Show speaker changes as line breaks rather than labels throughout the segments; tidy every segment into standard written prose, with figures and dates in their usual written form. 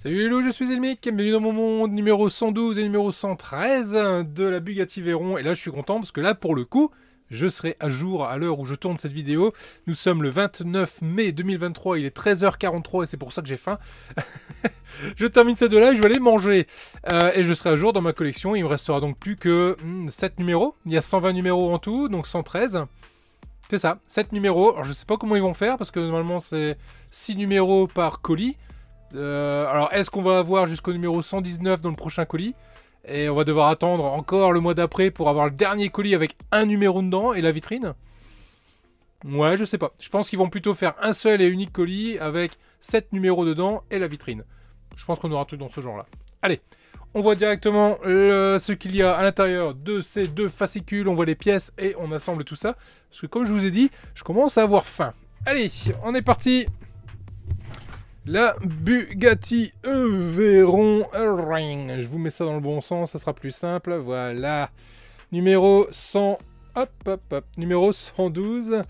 Salut les loups, je suis Elmic, bienvenue dans mon monde numéro 112 et numéro 113 de la Bugatti Veyron. Et là je suis content parce que là pour le coup, je serai à jour à l'heure où je tourne cette vidéo. Nous sommes le 29 mai 2023, il est 13h43 et c'est pour ça que j'ai faim. Je termine ces deux-là et je vais aller manger. Et je serai à jour dans ma collection, il me restera donc plus que 7 numéros. Il y a 120 numéros en tout, donc 113. C'est ça, 7 numéros. Alors je sais pas comment ils vont faire parce que normalement c'est 6 numéros par colis. Alors, est-ce qu'on va avoir jusqu'au numéro 119 dans le prochain colis? Et on va devoir attendre encore le mois d'après pour avoir le dernier colis avec un numéro dedans et la vitrine? Ouais, je sais pas. Je pense qu'ils vont plutôt faire un seul et unique colis avec 7 numéros dedans et la vitrine. Je pense qu'on aura tout dans ce genre-là. Allez, on voit directement ce qu'il y a à l'intérieur de ces deux fascicules. On voit les pièces et on assemble tout ça. Parce que comme je vous ai dit, je commence à avoir faim. Allez, on est parti! La Bugatti Veyron Ring. Je vous mets ça dans le bon sens, ça sera plus simple. Voilà. Numéro 100. Hop, hop, hop. Numéro 112.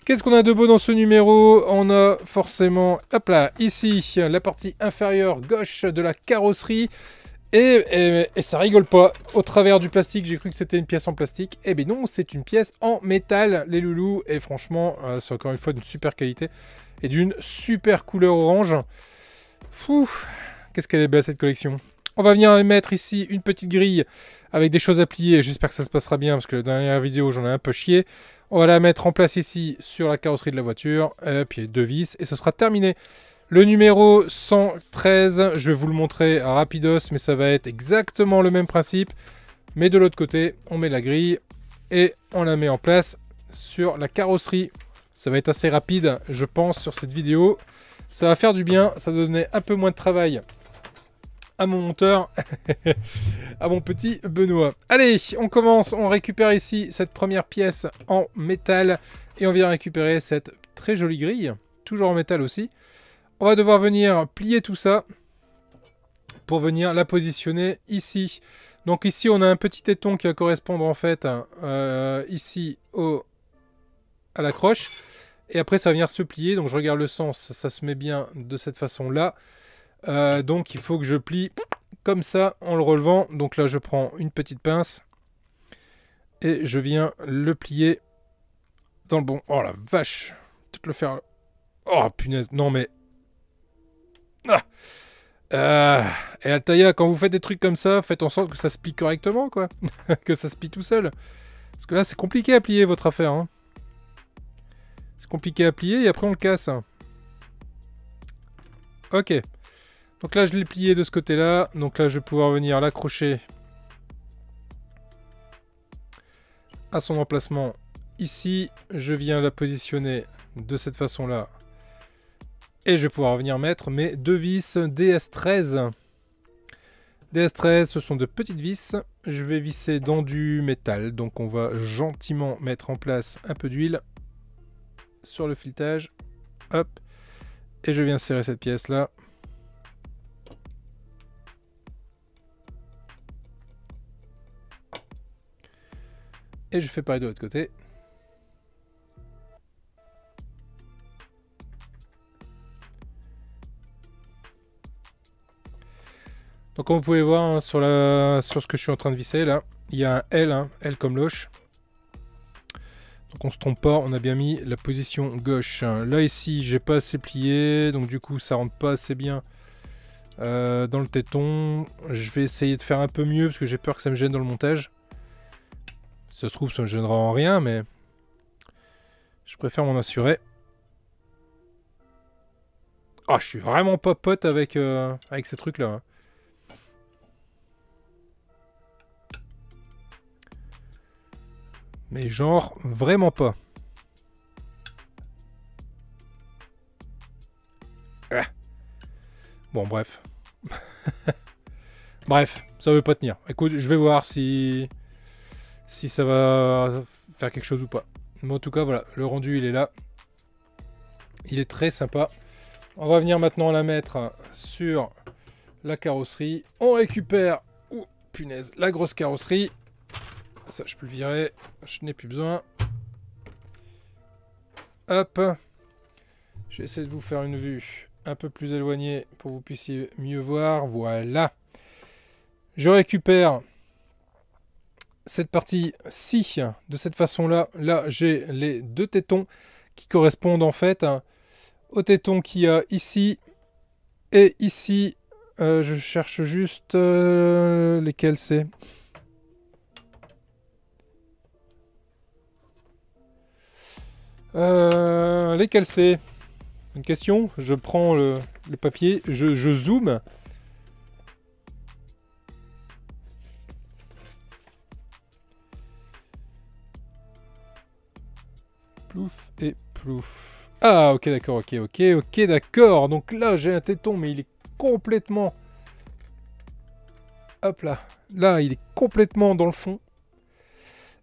Qu'est-ce qu'on a de beau dans ce numéro? On a forcément, hop là, ici, la partie inférieure gauche de la carrosserie. Et ça rigole pas. Au travers du plastique, j'ai cru que c'était une pièce en plastique. Eh bien non, c'est une pièce en métal, les loulous. Et franchement, c'est encore une fois d'une super qualité. Et d'une super couleur orange. Fou, qu'est-ce qu'elle est belle cette collection. On va venir mettre ici une petite grille avec des choses à plier. J'espère que ça se passera bien parce que la dernière vidéo, j'en ai un peu chié. On va la mettre en place ici sur la carrosserie de la voiture. Et puis deux vis et ce sera terminé. Le numéro 113, je vais vous le montrer rapidos, mais ça va être exactement le même principe. Mais de l'autre côté, on met la grille et on la met en place sur la carrosserie. Ça va être assez rapide, je pense, sur cette vidéo. Ça va faire du bien, ça va donner un peu moins de travail à mon monteur, à mon petit Benoît. Allez, on commence, on récupère ici cette première pièce en métal et on vient récupérer cette très jolie grille, toujours en métal aussi. On va devoir venir plier tout ça pour venir la positionner ici. Donc ici, on a un petit téton qui va correspondre en fait ici à la croche. Et après, ça va venir se plier. Donc je regarde le sens, ça se met bien de cette façon-là. Donc il faut que je plie comme ça en le relevant. Donc là, je prends une petite pince et je viens le plier dans le bon. Oh la vache! Peut-être le faire. Oh punaise! Non mais. Et Altaïa, quand vous faites des trucs comme ça, faites en sorte que ça se plie correctement, quoi. Que ça se plie tout seul. Parce que là, c'est compliqué à plier votre affaire. Hein. C'est compliqué à plier et après on le casse. Ok. Donc là, je l'ai plié de ce côté-là. Donc là, je vais pouvoir venir l'accrocher à son emplacement ici. Je viens la positionner de cette façon-là. Et je vais pouvoir venir mettre mes deux vis DS13. DS13, ce sont de petites vis. Je vais visser dans du métal. Donc on va gentiment mettre en place un peu d'huile sur le filetage. Hop. Et je viens serrer cette pièce-là. Et je fais pareil de l'autre côté. Donc comme vous pouvez voir hein, sur ce que je suis en train de visser là, il y a un L, hein, L comme loche. Donc on se trompe pas, on a bien mis la position gauche. Là ici j'ai pas assez plié, donc du coup ça rentre pas assez bien dans le téton. Je vais essayer de faire un peu mieux parce que j'ai peur que ça me gêne dans le montage. Si ça se trouve ça me gênera en rien, mais je préfère m'en assurer. Ah, je suis vraiment pas pote avec ces trucs là. Hein. Mais genre, vraiment pas. Ah. Bon, bref. Bref, ça veut pas tenir. Écoute, je vais voir si ça va faire quelque chose ou pas. Mais en tout cas, voilà, le rendu, il est là. Il est très sympa. On va venir maintenant la mettre sur la carrosserie. On récupère, oh, punaise, la grosse carrosserie. Ça, je peux le virer. Je n'ai plus besoin. Hop. Je vais essayer de vous faire une vue un peu plus éloigné pour que vous puissiez mieux voir. Voilà. Je récupère cette partie-ci de cette façon-là. Là, j'ai les deux tétons qui correspondent en fait au téton qu'il y a ici et ici. Je cherche juste lesquels c'est. Lesquels c'est? Une question. Je prends le papier, je zoome. Plouf et plouf. Ah, ok, d'accord, ok, d'accord. Donc là, j'ai un téton, mais il est complètement... Hop là. Là, il est complètement dans le fond.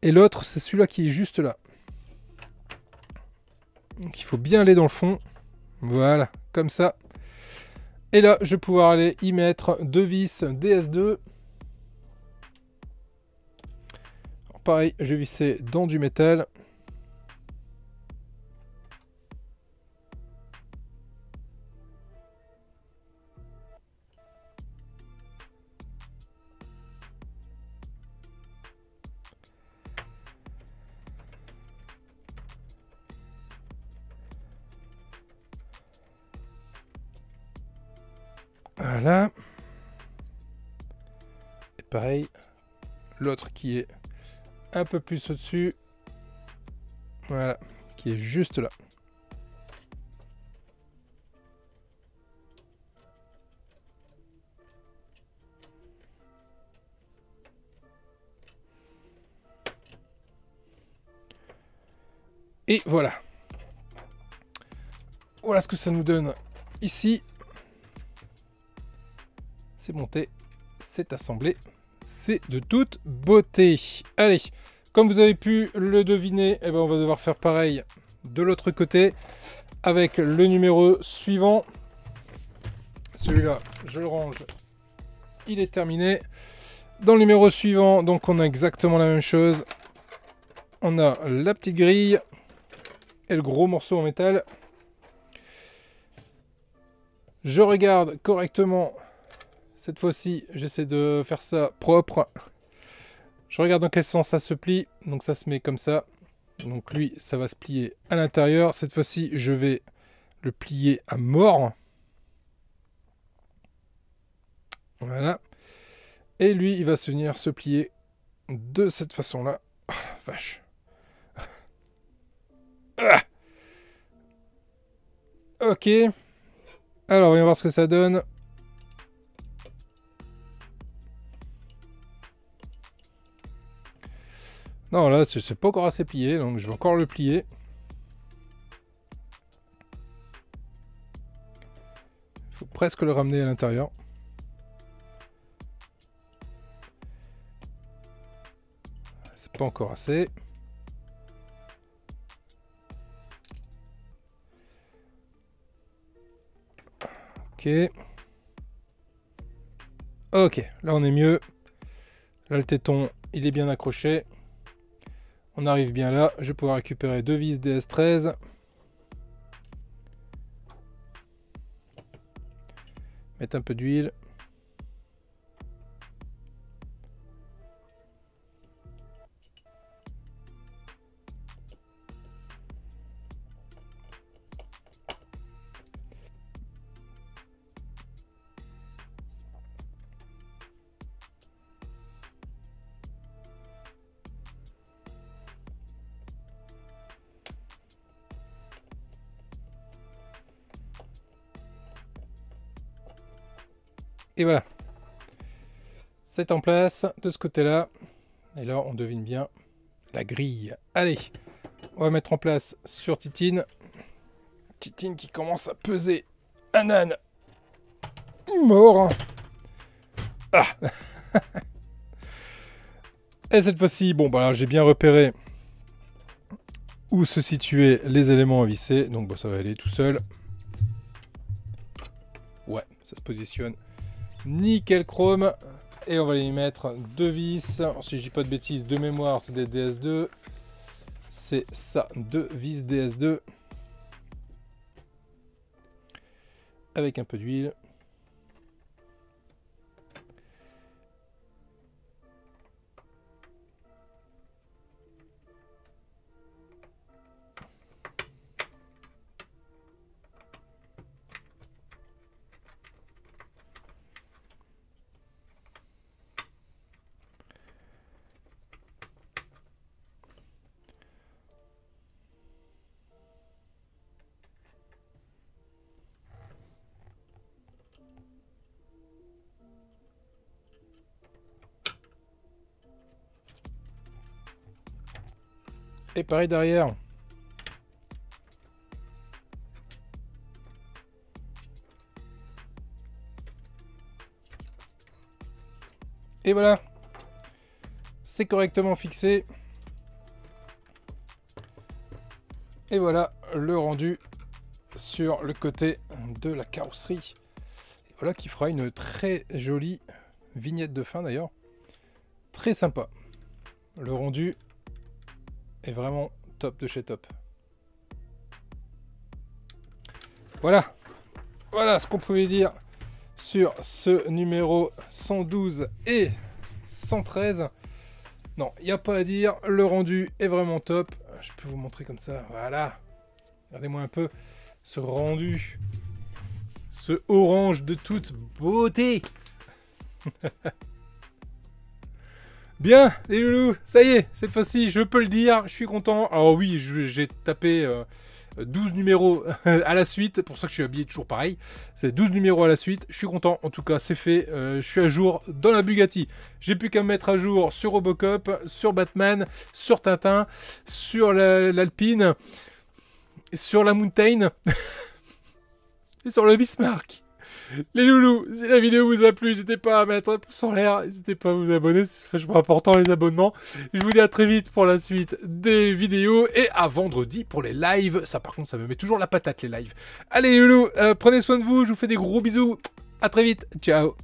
Et l'autre, c'est celui-là qui est juste là. Donc il faut bien aller dans le fond. Voilà, comme ça. Et là, je vais pouvoir aller y mettre deux vis DS2. Alors, pareil, je vais visser dans du métal. Voilà. Et pareil, l'autre qui est un peu plus au-dessus. Voilà, qui est juste là. Et voilà. Voilà ce que ça nous donne ici. C'est monté, c'est assemblé, c'est de toute beauté. Allez, comme vous avez pu le deviner, eh ben on va devoir faire pareil de l'autre côté avec le numéro suivant. Celui-là, je le range, il est terminé. Dans le numéro suivant, donc on a exactement la même chose. On a la petite grille et le gros morceau en métal. Je regarde correctement. Cette fois-ci, j'essaie de faire ça propre. Je regarde dans quel sens ça se plie. Donc ça se met comme ça. Donc lui, ça va se plier à l'intérieur. Cette fois-ci, je vais le plier à mort. Voilà. Et lui, il va venir se plier de cette façon-là. Oh la vache. Ah, ok. Alors, voyons voir ce que ça donne. Non, là, c'est pas encore assez plié, donc je vais encore le plier. Il faut presque le ramener à l'intérieur. C'est pas encore assez. Ok. Ok, là on est mieux. Là le téton, il est bien accroché. On arrive bien là. Je vais pouvoir récupérer deux vis DS13. Mettre un peu d'huile. Et voilà. C'est en place de ce côté-là. Et là, on devine bien la grille. Allez, on va mettre en place sur Titine. Titine qui commence à peser un âne mort. Ah. Et cette fois-ci, bon, bah, j'ai bien repéré où se situaient les éléments à visser. Donc, bah, ça va aller tout seul. Ouais, ça se positionne. Nickel chrome. Et on va y mettre deux vis. Alors, si je dis pas de bêtises, de mémoire, c'est des DS2. C'est ça, deux vis DS2. avec un peu d'huile. Et pareil derrière. Et voilà. C'est correctement fixé. Et voilà le rendu sur le côté de la carrosserie. Et voilà qui fera une très jolie vignette de fin d'ailleurs. Très sympa. Le rendu est vraiment top de chez top. Voilà. Voilà ce qu'on pouvait dire sur ce numéro 112 et 113. Non, il n'y a pas à dire. Le rendu est vraiment top. Je peux vous montrer comme ça. Voilà. Regardez-moi un peu ce rendu. Ce orange de toute beauté. Bien, les loulous, ça y est, cette fois-ci, je peux le dire, je suis content. Alors oui, j'ai tapé 12 numéros à la suite, pour ça que je suis habillé toujours pareil. C'est 12 numéros à la suite, je suis content, en tout cas, c'est fait. Je suis à jour dans la Bugatti. J'ai plus qu'à me mettre à jour sur Robocop, sur Batman, sur Tintin, sur l'Alpine, sur la Mountain et sur le Bismarck. Les loulous, si la vidéo vous a plu, n'hésitez pas à mettre un pouce en l'air, n'hésitez pas à vous abonner, c'est vachement important les abonnements. Je vous dis à très vite pour la suite des vidéos et à vendredi pour les lives. Ça par contre, ça me met toujours la patate les lives. Allez les loulous, prenez soin de vous, je vous fais des gros bisous. À très vite, ciao.